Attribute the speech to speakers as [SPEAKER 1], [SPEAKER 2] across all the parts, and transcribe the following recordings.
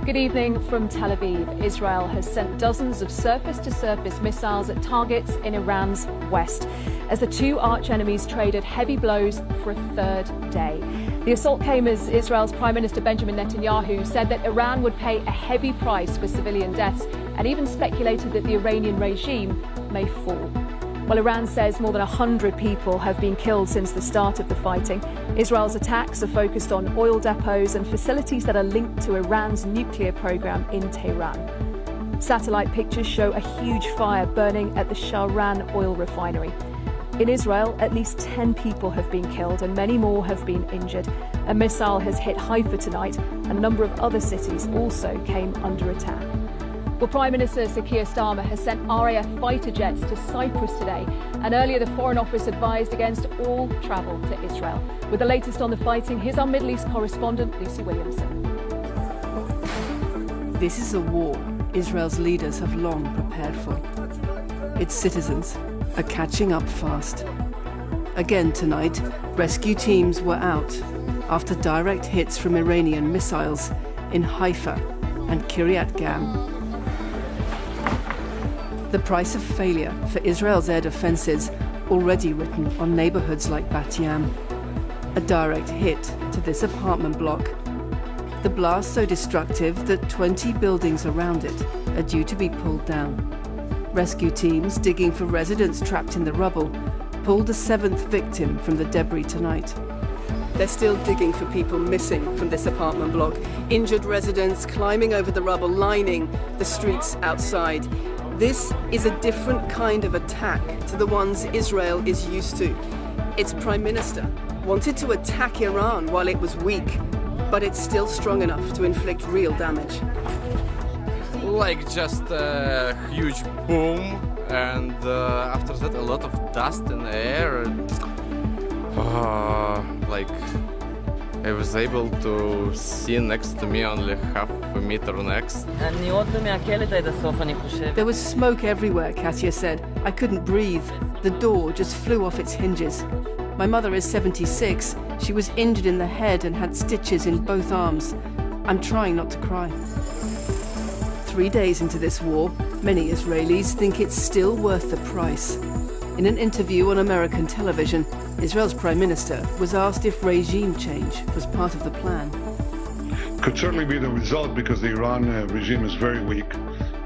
[SPEAKER 1] Good evening from Tel Aviv. Israel has sent dozens of surface-to-surface missiles at targets in Iran's west as the two arch-enemies traded heavy blows for a third day. The assault came as Israel's Prime Minister Benjamin Netanyahu said that Iran would pay a heavy price for civilian deaths and even speculated that the Iranian regime may fall. Well, Iran says more than 100 people have been killed since the start of the fighting. Israel's attacks are focused on oil depots and facilities that are linked to Iran's nuclear program in Tehran. Satellite pictures show a huge fire burning at the Shahran oil refinery. In Israel, at least 10 people have been killed and many more have been injured. A missile has hit Haifa tonight. A number of other cities also came under attack. Well, Prime Minister Keir Starmer has sent RAF fighter jets to Cyprus today, and earlier the Foreign Office advised against all travel to Israel. With the latest on the fighting, here's our Middle East correspondent, Lucy Williamson.
[SPEAKER 2] This is a war Israel's leaders have long prepared for. Its citizens are catching up fast. Again tonight, rescue teams were out after direct hits from Iranian missiles in Haifa and Kiryat Gam. The price of failure for Israel's air defences already written on neighbourhoods like Bat Yam. A direct hit to this apartment block. The blast so destructive that 20 buildings around it are due to be pulled down. Rescue teams digging for residents trapped in the rubble pulled a 7th victim from the debris tonight. They're still digging for people missing from this apartment block. Injured residents climbing over the rubble, lining the streets outside. This is a different kind of attack to the ones Israel is used to. Its Prime Minister wanted to attack Iran while it was weak, but it's still strong enough to inflict real damage.
[SPEAKER 3] Like just a huge boom, and after that a lot of dust in the air. Like I was able to see next to me only half a meter next.
[SPEAKER 2] There was smoke everywhere, Katia said. I couldn't breathe. The door just flew off its hinges. My mother is 76. She was injured in the head and had stitches in both arms. I'm trying not to cry. 3 days into this war, many Israelis think it's still worth the price. In an interview on American television, Israel's Prime Minister was asked if regime change was part of the plan.
[SPEAKER 4] Could certainly be the result because the Iran regime is very weak.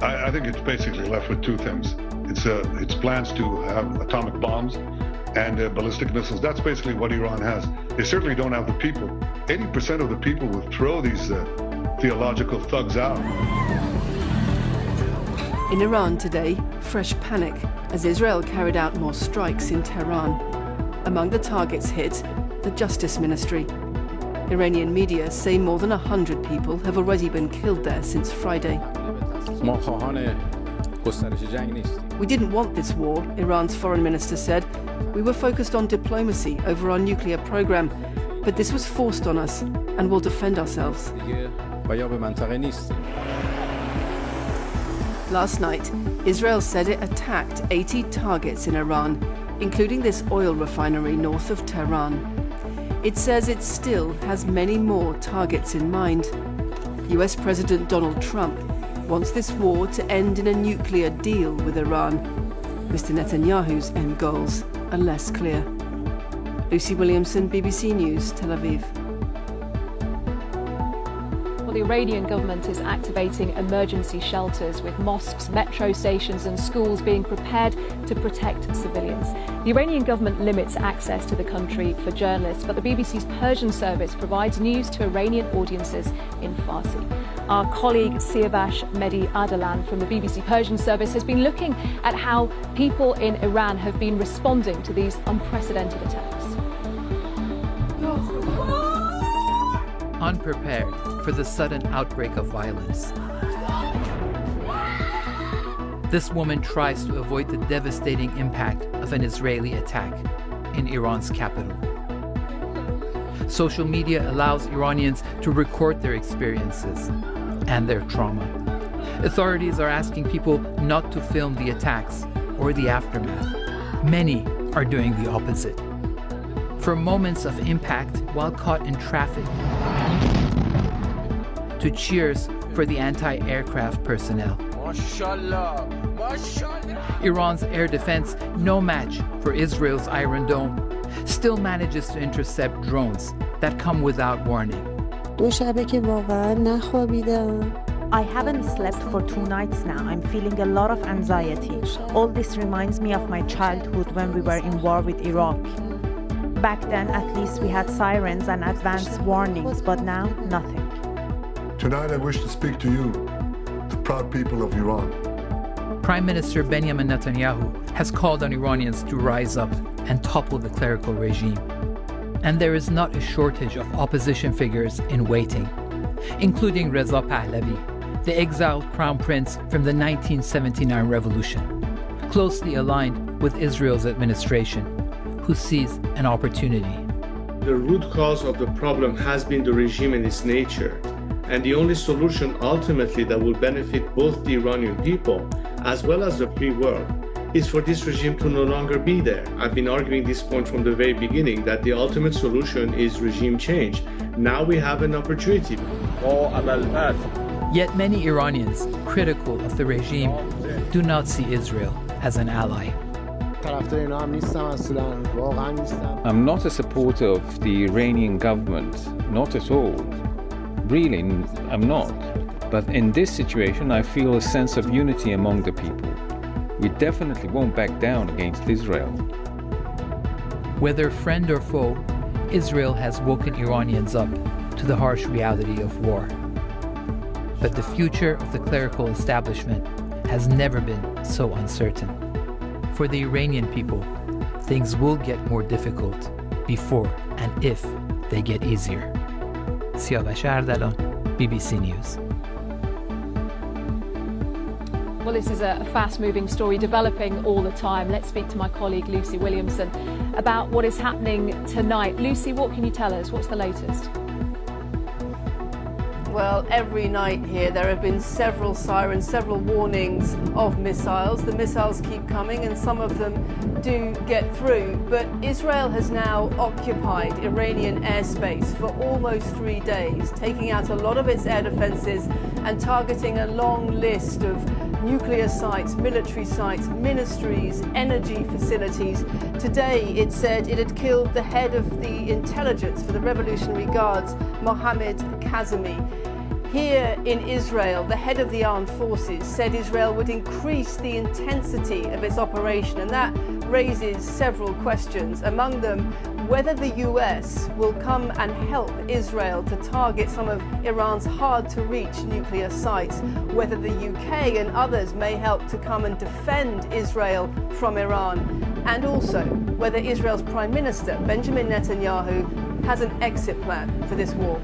[SPEAKER 4] I think it's basically left with two things. It's plans to have atomic bombs and ballistic missiles. That's basically what Iran has. They certainly don't have the people. 80% of the people will throw these theological thugs out.
[SPEAKER 2] In Iran today, fresh panic as Israel carried out more strikes in Tehran. Among the targets hit, the Justice Ministry. Iranian media say more than 100 people have already been killed there since Friday. We didn't want this war, Iran's foreign minister said. We were focused on diplomacy over our nuclear program, but this was forced on us and we'll defend ourselves. Last night, Israel said it attacked 80 targets in Iran, including this oil refinery north of Tehran. It says it still has many more targets in mind. US President Donald Trump wants this war to end in a nuclear deal with Iran. Mr. Netanyahu's end goals are less clear. Lucy Williamson, BBC News, Tel Aviv.
[SPEAKER 1] The Iranian government is activating emergency shelters with mosques, metro stations and schools being prepared to protect civilians. The Iranian government limits access to the country for journalists, but the BBC's Persian service provides news to Iranian audiences in Farsi. Our colleague Siavash Mehdi Adalan from the BBC Persian service has been looking at how people in Iran have been responding to these unprecedented attacks.
[SPEAKER 5] Unprepared for the sudden outbreak of violence. This woman tries to avoid the devastating impact of an Israeli attack in Iran's capital. Social media allows Iranians to record their experiences and their trauma. Authorities are asking people not to film the attacks or the aftermath. Many are doing the opposite. From moments of impact while caught in traffic, to cheers for the anti-aircraft personnel.
[SPEAKER 3] Mashallah, mashallah.
[SPEAKER 5] Iran's air defense, no match for Israel's Iron Dome, still manages to intercept drones that come without warning.
[SPEAKER 6] I haven't slept for 2 nights now. I'm feeling a lot of anxiety. All this reminds me of my childhood when we were in war with Iraq. Back then, at least we had sirens and advance warnings, but now, nothing.
[SPEAKER 7] Tonight I wish to speak to you, the proud people of Iran.
[SPEAKER 5] Prime Minister Benjamin Netanyahu has called on Iranians to rise up and topple the clerical regime. And there is not a shortage of opposition figures in waiting, including Reza Pahlavi, the exiled crown prince from the 1979 revolution, closely aligned with Israel's administration, who sees an opportunity.
[SPEAKER 8] The root cause of the problem has been the regime and its nature. And the only solution ultimately that will benefit both the Iranian people as well as the free world is for this regime to no longer be there. I've been arguing this point from the very beginning, that the ultimate solution is regime change. Now we have an opportunity.
[SPEAKER 5] Yet many Iranians critical of the regime do not see Israel as an ally.
[SPEAKER 9] I'm not a supporter of the Iranian government, not at all. Really, I'm not. But in this situation, I feel a sense of unity among the people. We definitely won't back down against Israel.
[SPEAKER 5] Whether friend or foe, Israel has woken Iranians up to the harsh reality of war. But the future of the clerical establishment has never been so uncertain. For the Iranian people, things will get more difficult before and if they get easier. Siavash Ardalan, BBC News.
[SPEAKER 1] Well, this is a fast-moving story developing all the time. Let's speak to my colleague Lucy Williamson about what is happening tonight. Lucy, what can you tell us? What's the latest?
[SPEAKER 2] Well, every night here there have been several sirens, several warnings of missiles. The missiles keep coming and some of them do get through. But Israel has now occupied Iranian airspace for almost 3 days, taking out a lot of its air defenses and targeting a long list of nuclear sites, military sites, ministries, energy facilities. Today it said it had killed the head of the intelligence for the Revolutionary Guards, Mohammad Kazemi. Here in Israel, the head of the armed forces said Israel would increase the intensity of its operation, and that raises several questions, among them whether the US will come and help Israel to target some of Iran's hard-to-reach nuclear sites, whether the UK and others may help to come and defend Israel from Iran, and also whether Israel's Prime Minister, Benjamin Netanyahu, has an exit plan for this war.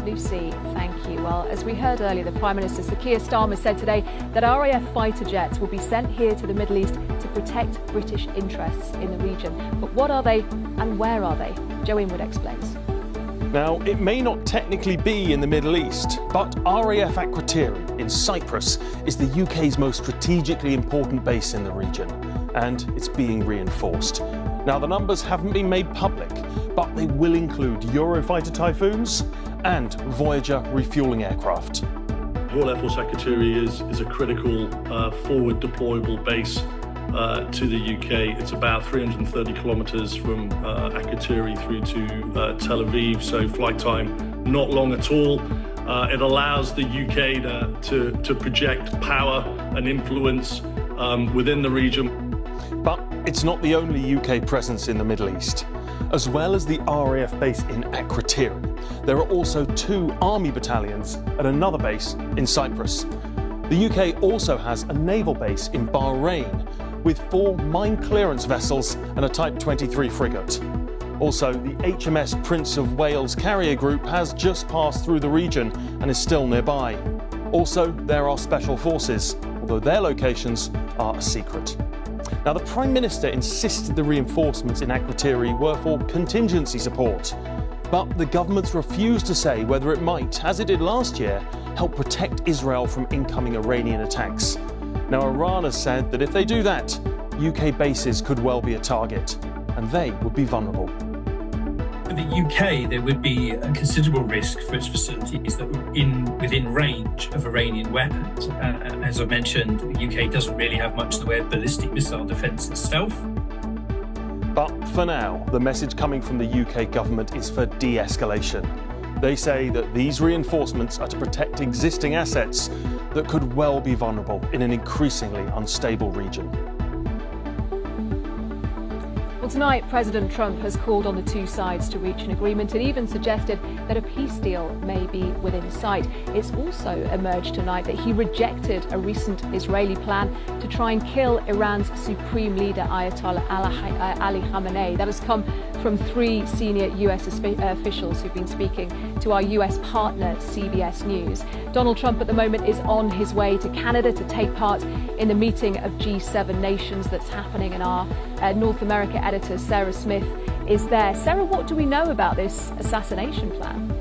[SPEAKER 1] Lucy, thank you. Well, as we heard earlier, the Prime Minister, Sir Keir Starmer, said today that RAF fighter jets will be sent here to the Middle East to protect British interests in the region. But what are they and where are they? Joe Inwood explains.
[SPEAKER 10] Now, it may not technically be in the Middle East, but RAF Akrotiri in Cyprus is the UK's most strategically important base in the region, and it's being reinforced. Now, the numbers haven't been made public, but they will include Eurofighter Typhoons and Voyager refuelling aircraft.
[SPEAKER 11] Royal Air Force Akrotiri is a critical forward deployable base to the UK. It's about 330 kilometres from Akrotiri through to Tel Aviv, so flight time not long at all. It allows the UK to project power and influence within the region.
[SPEAKER 10] But it's not the only UK presence in the Middle East. As well as the RAF base in Akrotiri, there are also 2 army battalions at another base in Cyprus. The UK also has a naval base in Bahrain with 4 mine clearance vessels and a Type 23 frigate. Also, the HMS Prince of Wales carrier group has just passed through the region and is still nearby. Also, there are special forces, although their locations are a secret. Now, the Prime Minister insisted the reinforcements in Akrotiri were for contingency support, but the government's refused to say whether it might, as it did last year, help protect Israel from incoming Iranian attacks. Now, Iran has said that if they do that, UK bases could well be a target, and they would be vulnerable.
[SPEAKER 12] For the UK, there would be a considerable risk for its facilities that were within range of Iranian weapons. As I mentioned, the UK doesn't really have much in the way of ballistic missile defence itself.
[SPEAKER 10] But for now, the message coming from the UK government is for de-escalation. They say that these reinforcements are to protect existing assets that could well be vulnerable in an increasingly unstable region.
[SPEAKER 1] Well, tonight, President Trump has called on the two sides to reach an agreement and even suggested that a peace deal may be within sight. It's also emerged tonight that he rejected a recent Israeli plan to try and kill Iran's supreme leader, Ayatollah Ali Khamenei. That has come from three senior US officials who've been speaking to our US partner, CBS News. Donald Trump at the moment is on his way to Canada to take part in the meeting of G7 nations that's happening, and our North America editor, Sarah Smith, is there. Sarah, what do we know about this assassination plan?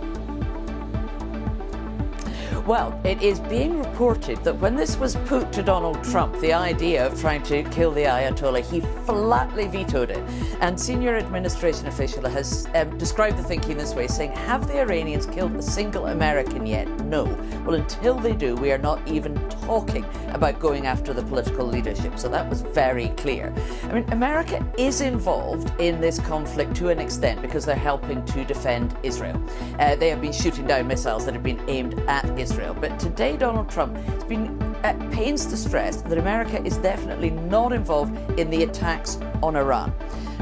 [SPEAKER 13] Well, it is being reported that when this was put to Donald Trump, the idea of trying to kill the Ayatollah, he flatly vetoed it. And senior administration official has described the thinking this way, saying, have the Iranians killed a single American yet? No. Well, until they do, we are not even talking about going after the political leadership. So that was very clear. I mean, America is involved in this conflict to an extent because they're helping to defend Israel. They have been shooting down missiles that have been aimed at Israel. But today, Donald Trump has been at pains to stress that America is definitely not involved in the attacks on Iran.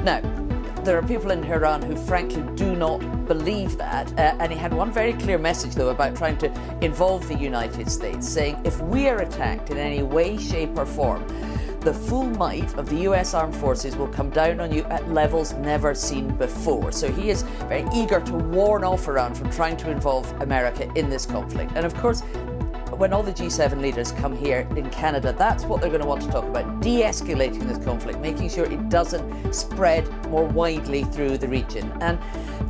[SPEAKER 13] Now, there are people in Iran who frankly do not believe that, and he had one very clear message, though, about trying to involve the United States, saying if we are attacked in any way, shape or form, the full might of the US Armed Forces will come down on you at levels never seen before. So he is very eager to warn off Iran from trying to involve America in this conflict. And of course, when all the G7 leaders come here in Canada, that's what they're going to want to talk about, de-escalating this conflict, making sure it doesn't spread more widely through the region. And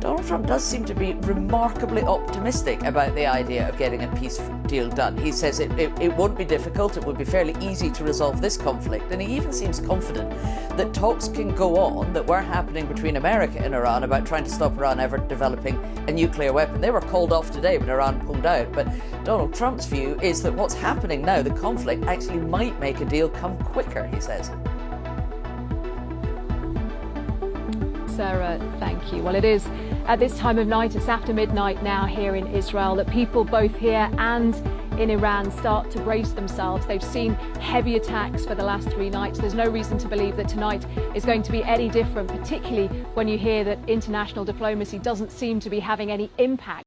[SPEAKER 13] Donald Trump does seem to be remarkably optimistic about the idea of getting a peace deal done. He says it won't be difficult, it would be fairly easy to resolve this conflict, and he even seems confident that talks can go on that were happening between America and Iran about trying to stop Iran ever developing a nuclear weapon. They were called off today when Iran pulled out, but Donald Trump's view is that what's happening now, the conflict, actually might make a deal come quicker, he says.
[SPEAKER 1] Sarah, thank you. Well, it is at this time of night, it's after midnight now here in Israel, that people both here and in Iran start to brace themselves. They've seen heavy attacks for the last 3 nights. There's no reason to believe that tonight is going to be any different, particularly when you hear that international diplomacy doesn't seem to be having any impact